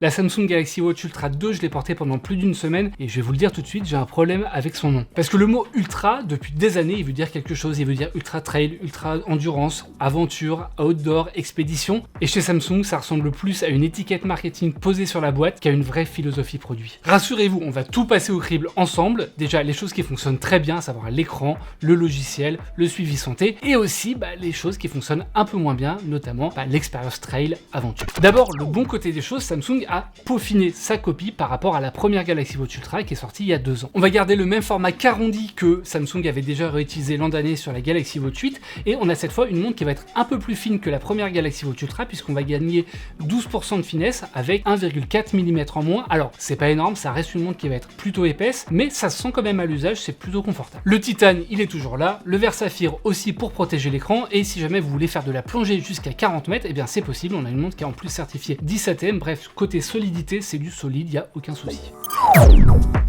La Samsung Galaxy Watch Ultra 2, je l'ai porté pendant plus d'une semaine et je vais vous le dire tout de suite, j'ai un problème avec son nom. Parce que le mot ultra, depuis des années, il veut dire quelque chose, il veut dire ultra trail, ultra endurance, aventure, outdoor, expédition. Et chez Samsung, ça ressemble plus à une étiquette marketing posée sur la boîte qu'à une vraie philosophie produit. Rassurez-vous, on va tout passer au crible ensemble. Déjà, les choses qui fonctionnent très bien, à savoir l'écran, le logiciel, le suivi santé, et aussi les choses qui fonctionnent un peu moins bien, notamment l'expérience trail aventure. D'abord, le bon côté des choses, Samsung a peaufiné sa copie par rapport à la première Galaxy Watch Ultra qui est sortie il y a 2 ans. On va garder le même format qu'arrondi que Samsung avait déjà réutilisé l'an dernier sur la Galaxy Watch 8 et on a cette fois une montre qui va être un peu plus fine que la première Galaxy Watch Ultra puisqu'on va gagner 12% de finesse avec 1,4 mm en moins. Alors c'est pas énorme, ça reste une montre qui va être plutôt épaisse mais ça se sent quand même à l'usage, c'est plutôt confortable. Le titane il est toujours là, le verre saphir aussi pour protéger l'écran et si jamais vous voulez faire de la plongée jusqu'à 40 mètres, et bien c'est possible, on a une montre qui est en plus certifiée 10 ATM, bref côté solidité, c'est du solide, il n'y a aucun souci.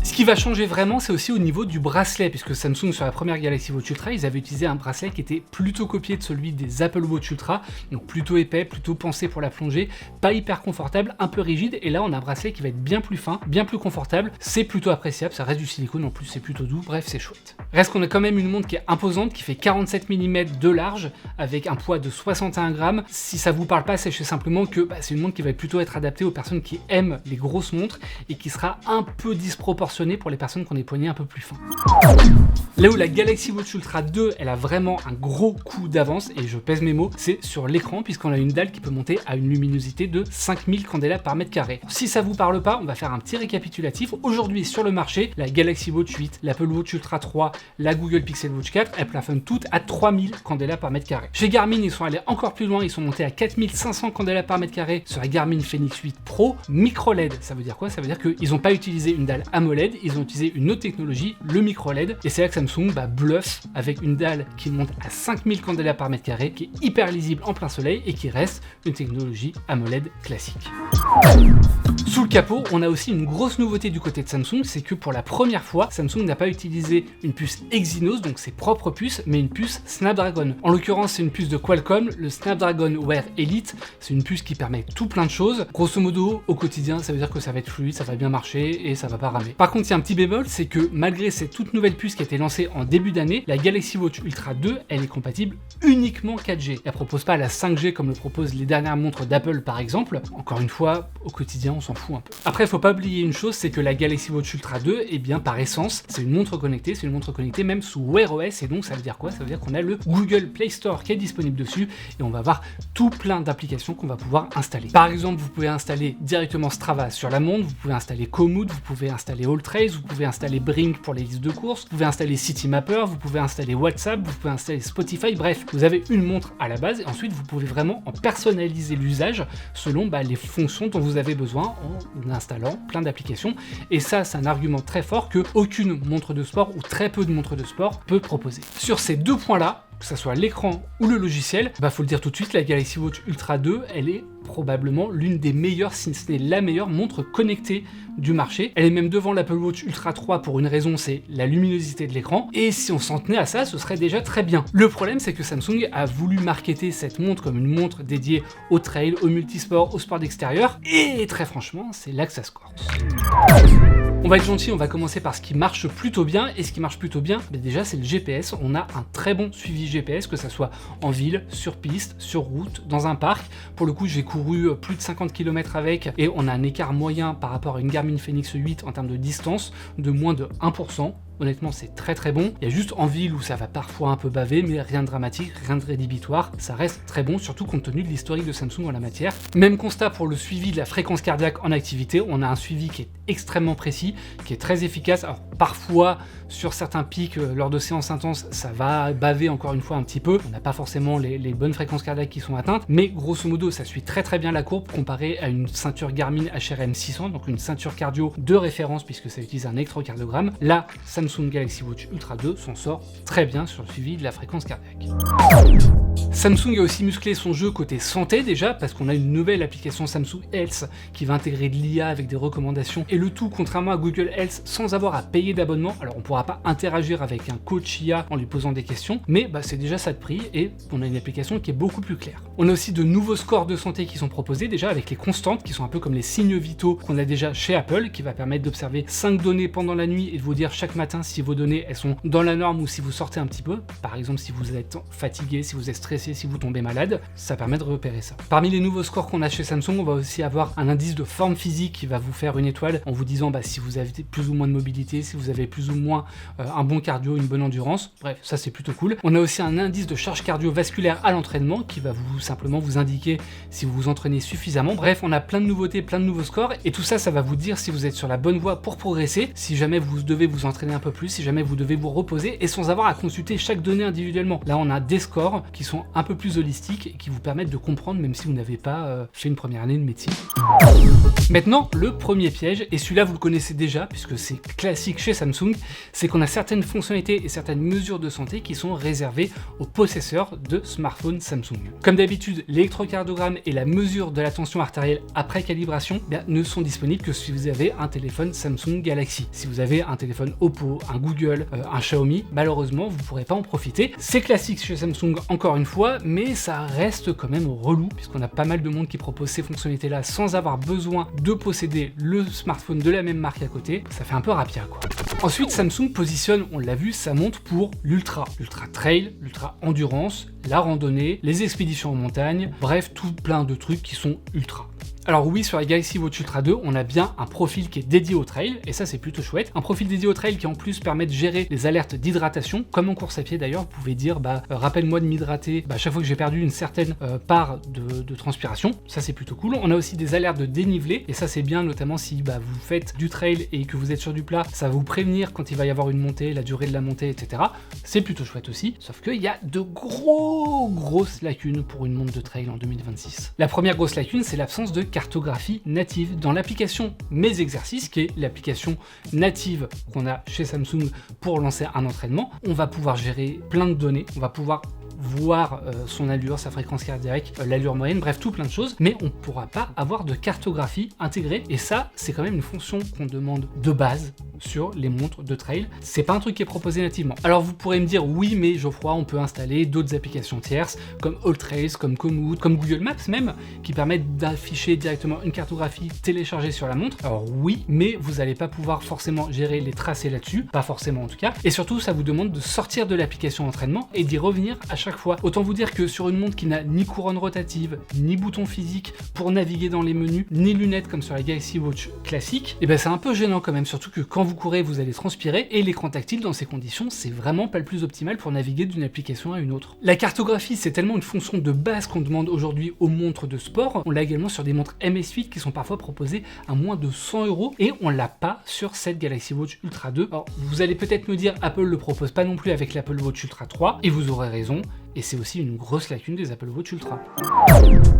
Ce qui va changer vraiment, c'est aussi au niveau du bracelet, puisque Samsung sur la première Galaxy Watch Ultra, ils avaient utilisé un bracelet qui était plutôt copié de celui des Apple Watch Ultra, donc plutôt épais, plutôt pensé pour la plongée, pas hyper confortable, un peu rigide, et là on a un bracelet qui va être bien plus fin, bien plus confortable, c'est plutôt appréciable, ça reste du silicone en plus, c'est plutôt doux, bref c'est chouette. Reste qu'on a quand même une montre qui est imposante, qui fait 47 mm de large, avec un poids de 61 grammes. Si ça vous parle pas, sachez simplement que c'est une montre qui va plutôt être adaptée aux personnes qui aiment les grosses montres et qui sera un peu disproportionnée pour les personnes qui ont des poignets un peu plus fins. Là où la Galaxy Watch Ultra 2, elle a vraiment un gros coup d'avance, et je pèse mes mots, c'est sur l'écran, puisqu'on a une dalle qui peut monter à une luminosité de 5000 candela par mètre carré. Si ça vous parle pas, on va faire un petit récapitulatif. Aujourd'hui sur le marché, la Galaxy Watch 8, l'Apple Watch Ultra 3, la Google Pixel Watch 4, elles plafonnent toutes à 3000 candela par mètre carré. Chez Garmin, ils sont allés encore plus loin, ils sont montés à 4500 candela par mètre carré sur la Garmin Fenix 8 Pro micro LED. Ça veut dire quoi? Ça veut dire qu'ils n'ont pas utilisé une dalle AMOLED, ils ont utilisé une autre technologie, le micro LED, et c'est là que Samsung bluffe avec une dalle qui monte à 5000 candela par mètre carré, qui est hyper lisible en plein soleil et qui reste une technologie AMOLED classique. Sous le capot, on a aussi une grosse nouveauté du côté de Samsung, c'est que pour la première fois, Samsung n'a pas utilisé une puce Exynos, donc ses propres puces, mais une puce Snapdragon. En l'occurrence, c'est une puce de Qualcomm, le Snapdragon Wear Elite, c'est une puce qui permet tout plein de choses. Grosso modo, au quotidien, ça veut dire que ça va être fluide, ça va bien marcher et ça va pas ramer. Par contre, il y a un petit bémol, c'est que malgré cette toute nouvelle puce qui a été lancée en début d'année, la Galaxy Watch Ultra 2, elle est compatible uniquement 4G. Elle propose pas la 5G comme le proposent les dernières montres d'Apple par exemple. Encore une fois, au quotidien, on s'en fout un peu. Après, faut pas oublier une chose, c'est que la Galaxy Watch Ultra 2, par essence, c'est une montre connectée même sous Wear OS, et donc ça veut dire quoi? Ça veut dire qu'on a le Google Play Store qui est disponible dessus, et on va avoir tout plein d'applications qu'on va pouvoir installer. Par exemple, vous pouvez installer directement Strava sur la montre, vous pouvez installer Komoot, vous pouvez installer Alltrace, vous pouvez installer Brink pour les listes de courses, vous pouvez installer Citymapper, vous pouvez installer WhatsApp, vous pouvez installer Spotify, bref, vous avez une montre à la base, et ensuite vous pouvez vraiment en personnaliser l'usage selon les fonctions dont vous avez besoin en installant plein d'applications, et ça c'est un argument très fort que aucune montre de sport ou très peu de montres de sport peut proposer. Sur ces deux points là, que ce soit l'écran ou le logiciel, faut le dire tout de suite, la Galaxy Watch Ultra 2, elle est probablement l'une des meilleures, si ce n'est la meilleure montre connectée du marché. Elle est même devant l'Apple Watch Ultra 3 pour une raison, c'est la luminosité de l'écran, et si on s'en tenait à ça, ce serait déjà très bien. Le problème, c'est que Samsung a voulu marketer cette montre comme une montre dédiée au trail, au multisport, au sport d'extérieur, et très franchement, c'est là que ça se corse. On va être gentil, on va commencer par ce qui marche plutôt bien, et ce qui marche plutôt bien, déjà c'est le GPS. On a un très bon suivi GPS, que ça soit en ville, sur piste, sur route, dans un parc. Pour le coup, j'ai couru plus de 50 km avec, et on a un écart moyen par rapport à une Garmin Fenix 8 en termes de distance de moins de 1%. Honnêtement, c'est très très bon. Il y a juste en ville où ça va parfois un peu baver, mais rien de dramatique, rien de rédhibitoire. Ça reste très bon, surtout compte tenu de l'historique de Samsung en la matière. Même constat pour le suivi de la fréquence cardiaque en activité. On a un suivi qui est extrêmement précis, qui est très efficace. Alors parfois, sur certains pics, lors de séances intenses, ça va baver encore une fois un petit peu. On n'a pas forcément les bonnes fréquences cardiaques qui sont atteintes, mais grosso modo, ça suit très très bien la courbe comparé à une ceinture Garmin HRM 600, donc une ceinture cardio de référence puisque ça utilise un électrocardiogramme. Là, Samsung Galaxy Watch Ultra 2 s'en sort très bien sur le suivi de la fréquence cardiaque. Samsung a aussi musclé son jeu côté santé déjà, parce qu'on a une nouvelle application Samsung Health qui va intégrer de l'IA avec des recommandations, et le tout contrairement à Google Health sans avoir à payer d'abonnement. Alors on pourra pas interagir avec un coach IA en lui posant des questions, mais c'est déjà ça de prix, et on a une application qui est beaucoup plus claire. On a aussi de nouveaux scores de santé qui sont proposés déjà avec les constantes, qui sont un peu comme les signes vitaux qu'on a déjà chez Apple, qui va permettre d'observer 5 données pendant la nuit et de vous dire chaque matin si vos données elles sont dans la norme ou si vous sortez un petit peu. Par exemple, si vous êtes fatigué, si vous êtes stressé, si vous tombez malade, ça permet de repérer ça. Parmi les nouveaux scores qu'on a chez Samsung, on va aussi avoir un indice de forme physique qui va vous faire une étoile en vous disant si vous avez plus ou moins de mobilité, si vous avez plus ou moins un bon cardio, une bonne endurance. Bref, ça c'est plutôt cool. On a aussi un indice de charge cardiovasculaire à l'entraînement qui va simplement vous indiquer si vous vous entraînez suffisamment. Bref, on a plein de nouveautés, plein de nouveaux scores, et tout ça, ça va vous dire si vous êtes sur la bonne voie pour progresser, si jamais vous devez vous entraîner un peu plus, si jamais vous devez vous reposer, et sans avoir à consulter chaque donnée individuellement. Là, on a des scores qui sont un peu plus holistiques et qui vous permettent de comprendre même si vous n'avez pas fait une première année de médecine. Maintenant, le premier piège, et celui-là vous le connaissez déjà puisque c'est classique chez Samsung, c'est qu'on a certaines fonctionnalités et certaines mesures de santé qui sont réservées aux possesseurs de smartphones Samsung. Comme d'habitude, l'électrocardiogramme et la mesure de la tension artérielle après calibration ne sont disponibles que si vous avez un téléphone Samsung Galaxy. Si vous avez un téléphone Oppo, un Google, un Xiaomi, malheureusement vous ne pourrez pas en profiter. C'est classique chez Samsung encore une fois, mais ça reste quand même relou puisqu'on a pas mal de monde qui propose ces fonctionnalités-là sans avoir besoin de posséder le smartphone de la même marque à côté. Ça fait un peu rapia quoi. Ensuite, Samsung positionne, on l'a vu, sa montre pour l'ultra trail, l'ultra endurance, la randonnée, les expéditions en montagne, bref, tout plein de trucs qui sont ultra. Alors oui, sur la Galaxy Watch Ultra 2, on a bien un profil qui est dédié au trail, et ça c'est plutôt chouette. Un profil dédié au trail qui en plus permet de gérer les alertes d'hydratation, comme en course à pied d'ailleurs, vous pouvez dire rappelle-moi de m'hydrater chaque fois que j'ai perdu une certaine part de transpiration, ça c'est plutôt cool. On a aussi des alertes de dénivelé, et ça c'est bien, notamment si vous faites du trail et que vous êtes sur du plat, ça va vous prévenir quand il va y avoir une montée, la durée de la montée, etc. C'est plutôt chouette aussi, sauf qu'il y a de grosses lacunes pour une montre de trail en 2026. La première grosse lacune, c'est l'absence de cartographie native dans l'application Mes Exercices, qui est l'application native qu'on a chez Samsung pour lancer un entraînement. On va pouvoir gérer plein de données, on va pouvoir voir son allure, sa fréquence cardiaque, l'allure moyenne, bref tout plein de choses, mais on ne pourra pas avoir de cartographie intégrée, et ça c'est quand même une fonction qu'on demande de base sur les montres de trail. C'est pas un truc qui est proposé nativement. Alors vous pourrez me dire oui, mais Geoffroy, on peut installer d'autres applications tierces comme AllTrails, comme Komoot, comme Google Maps même, qui permettent d'afficher directement une cartographie téléchargée sur la montre. Alors oui, mais vous n'allez pas pouvoir forcément gérer les tracés là-dessus, pas forcément en tout cas, et surtout ça vous demande de sortir de l'application entraînement et d'y revenir à chaque fois. Autant vous dire que sur une montre qui n'a ni couronne rotative, ni bouton physique pour naviguer dans les menus, ni lunettes comme sur la Galaxy Watch classique, et c'est un peu gênant quand même, surtout que quand vous courez, vous allez transpirer, et l'écran tactile dans ces conditions, c'est vraiment pas le plus optimal pour naviguer d'une application à une autre. La cartographie, c'est tellement une fonction de base qu'on demande aujourd'hui aux montres de sport. On l'a également sur des montres MS8 qui sont parfois proposées à moins de 100 €, et on l'a pas sur cette Galaxy Watch Ultra 2. Alors, vous allez peut-être me dire, Apple le propose pas non plus avec l'Apple Watch Ultra 3, et vous aurez raison. Et c'est aussi une grosse lacune des Apple Watch Ultra.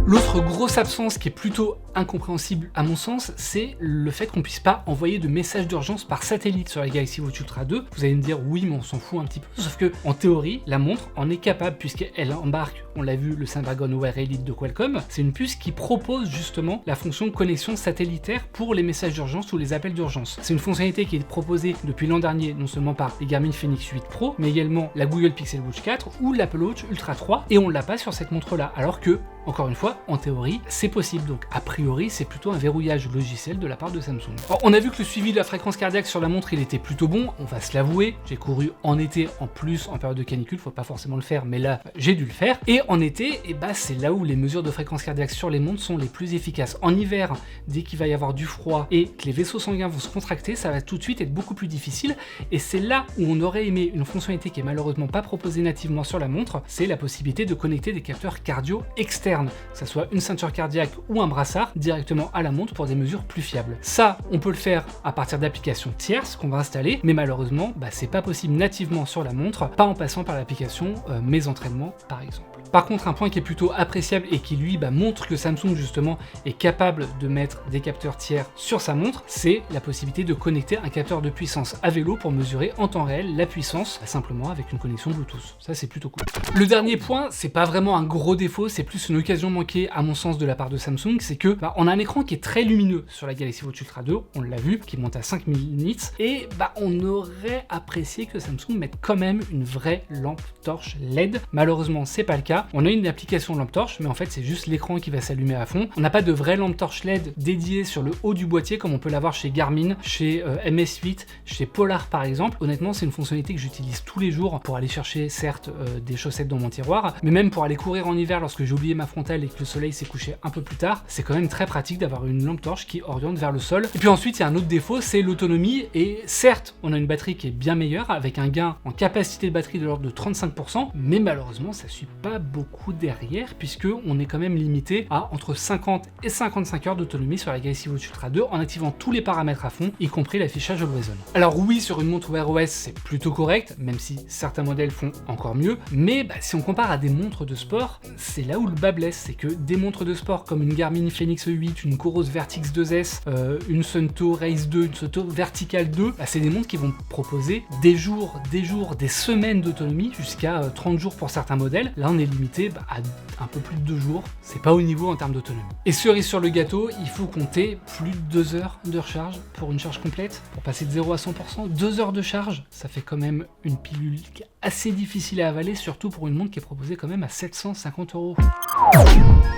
L'autre grosse absence qui est plutôt incompréhensible à mon sens, c'est le fait qu'on puisse pas envoyer de messages d'urgence par satellite sur la Galaxy Watch Ultra 2. Vous allez me dire oui, mais on s'en fout un petit peu. Sauf que en théorie, la montre en est capable puisqu'elle embarque, on l'a vu, le Snapdragon Wear Elite de Qualcomm. C'est une puce qui propose justement la fonction de connexion satellitaire pour les messages d'urgence ou les appels d'urgence. C'est une fonctionnalité qui est proposée depuis l'an dernier non seulement par les Garmin Fenix 8 Pro, mais également la Google Pixel Watch 4 ou l'Apple Watch Ultra 3, et on l'a pas sur cette montre là, alors que encore une fois, en théorie, c'est possible. Donc, a priori, c'est plutôt un verrouillage logiciel de la part de Samsung. Alors, on a vu que le suivi de la fréquence cardiaque sur la montre, il était plutôt bon. On va se l'avouer. J'ai couru en été, en plus, en période de canicule. Faut pas forcément le faire, mais là, j'ai dû le faire. Et en été, c'est là où les mesures de fréquence cardiaque sur les montres sont les plus efficaces. En hiver, dès qu'il va y avoir du froid et que les vaisseaux sanguins vont se contracter, ça va tout de suite être beaucoup plus difficile. Et c'est là où on aurait aimé une fonctionnalité qui est malheureusement pas proposée nativement sur la montre. C'est la possibilité de connecter des capteurs cardio externes externe, que ce soit une ceinture cardiaque ou un brassard, directement à la montre pour des mesures plus fiables. Ça, on peut le faire à partir d'applications tierces qu'on va installer, mais malheureusement, c'est pas possible nativement sur la montre, pas en passant par l'application Mes entraînements par exemple. Par contre, un point qui est plutôt appréciable et qui lui montre que Samsung justement est capable de mettre des capteurs tiers sur sa montre, c'est la possibilité de connecter un capteur de puissance à vélo pour mesurer en temps réel la puissance, simplement avec une connexion Bluetooth. Ça, c'est plutôt cool. Le dernier point, c'est pas vraiment un gros défaut, c'est plus une occasion manquée à mon sens de la part de Samsung, c'est que on a un écran qui est très lumineux sur la Galaxy Watch Ultra 2, on l'a vu, qui monte à 5000 nits, et on aurait apprécié que Samsung mette quand même une vraie lampe torche LED. Malheureusement, c'est pas le cas. On a une application lampe torche, mais en fait, c'est juste l'écran qui va s'allumer à fond. On n'a pas de vraie lampe torche LED dédiée sur le haut du boîtier comme on peut l'avoir chez Garmin, chez MS8, chez Polar par exemple. Honnêtement, c'est une fonctionnalité que j'utilise tous les jours pour aller chercher certes des chaussettes dans mon tiroir, mais même pour aller courir en hiver lorsque j'ai oublié ma frontale et que le soleil s'est couché un peu plus tard, c'est quand même très pratique d'avoir une lampe torche qui oriente vers le sol. Et puis ensuite, il y a un autre défaut, c'est l'autonomie. Et certes, on a une batterie qui est bien meilleure avec un gain en capacité de batterie de l'ordre de 35%, mais malheureusement, ça suit pas beaucoup derrière puisque on est quand même limité à entre 50 et 55 heures d'autonomie sur la Galaxy Watch Ultra 2 en activant tous les paramètres à fond, y compris l'affichage Always On. Alors oui, sur une montre Wear OS, c'est plutôt correct, même si certains modèles font encore mieux, mais si on compare à des montres de sport, c'est là où le bas blesse, c'est que des montres de sport comme une Garmin Fenix E8, une Coros Vertix 2S, une Suunto Race 2, une Suunto Vertical 2, c'est des montres qui vont proposer des jours, des semaines d'autonomie, jusqu'à 30 jours pour certains modèles. Là, on est limité à un peu plus de 2 jours, c'est pas au niveau en termes d'autonomie. Et cerise sur le gâteau, il faut compter plus de 2 heures de recharge pour une charge complète, pour passer de 0 à 100%. 2 heures de charge, ça fait quand même une pilule qui est assez difficile à avaler, surtout pour une montre qui est proposée quand même à 750 €.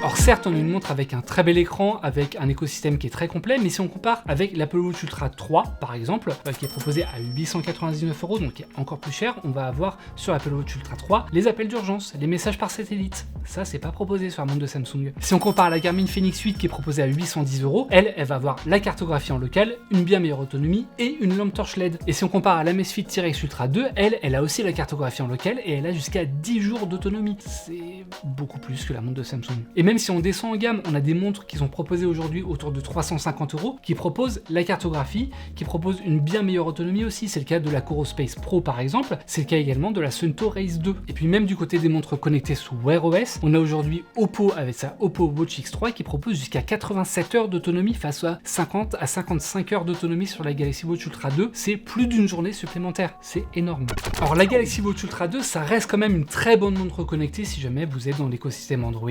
Alors certes, on a une montre avec un très bel écran, avec un écosystème qui est très complet, mais si on compare avec l'Apple Watch Ultra 3, par exemple, qui est proposé à 899 €, donc qui est encore plus cher, on va avoir sur l'Apple Watch Ultra 3 les appels d'urgence, les messages par satellite. Ça, c'est pas proposé sur la montre de Samsung. Si on compare à la Garmin Fenix 8 qui est proposée à 810 €, elle va avoir la cartographie en local, une bien meilleure autonomie et une lampe torche LED. Et si on compare à la Amazfit T-Rex Ultra 2, elle a aussi la cartographie en local et elle a jusqu'à 10 jours d'autonomie. C'est beaucoup plus que la montre de Samsung. Et même si on descend en gamme, on a des montres qui sont proposées aujourd'hui autour de 350 € qui proposent la cartographie, qui proposent une bien meilleure autonomie aussi. C'est le cas de la Coros Space Pro par exemple, c'est le cas également de la Suunto Race 2. Et puis même du côté des montres connectées sous Wear OS, on a aujourd'hui Oppo avec sa Oppo Watch X3 qui propose jusqu'à 87 heures d'autonomie face à 50 à 55 heures d'autonomie sur la Galaxy Watch Ultra 2. C'est plus d'une journée supplémentaire, c'est énorme. Alors la Galaxy Watch Ultra 2, ça reste quand même une très bonne montre connectée si jamais vous êtes dans l'écosystème Android.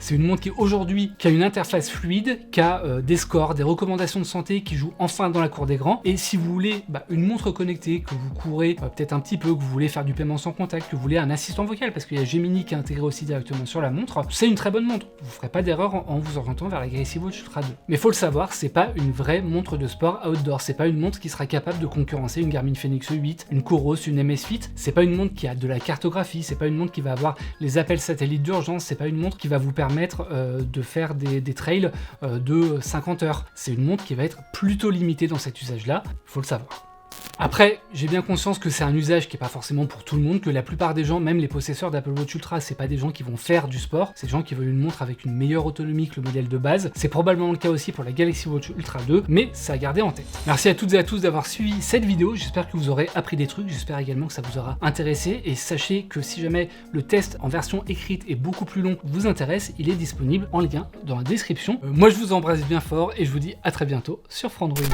C'est une montre qui aujourd'hui a une interface fluide, qui a des scores, des recommandations de santé, qui joue enfin dans la cour des grands. Et si vous voulez une montre connectée, que vous courez peut-être un petit peu, que vous voulez faire du paiement sans contact, que vous voulez un assistant vocal, parce qu'il y a Gemini qui est intégré aussi directement sur la montre, c'est une très bonne montre. Vous ne ferez pas d'erreur en vous orientant vers la Galaxy Watch Ultra 2. Mais faut le savoir, c'est pas une vraie montre de sport outdoor, c'est pas une montre qui sera capable de concurrencer une Garmin Fenix E8, une Coros, une Amazfit, c'est pas une montre qui a de la cartographie, c'est pas une montre qui va avoir les appels satellites d'urgence, c'est pas une montre qui va vous permettre de faire des trails de 50 heures. C'est une montre qui va être plutôt limitée dans cet usage-là, faut le savoir. Après, j'ai bien conscience que c'est un usage qui n'est pas forcément pour tout le monde, que la plupart des gens, même les possesseurs d'Apple Watch Ultra, c'est pas des gens qui vont faire du sport, c'est des gens qui veulent une montre avec une meilleure autonomie que le modèle de base. C'est probablement le cas aussi pour la Galaxy Watch Ultra 2, mais c'est à garder en tête. Merci à toutes et à tous d'avoir suivi cette vidéo, j'espère que vous aurez appris des trucs, j'espère également que ça vous aura intéressé, et sachez que si jamais le test en version écrite et beaucoup plus long vous intéresse, il est disponible en lien dans la description. Moi je vous embrasse bien fort et je vous dis à très bientôt sur Frandroid.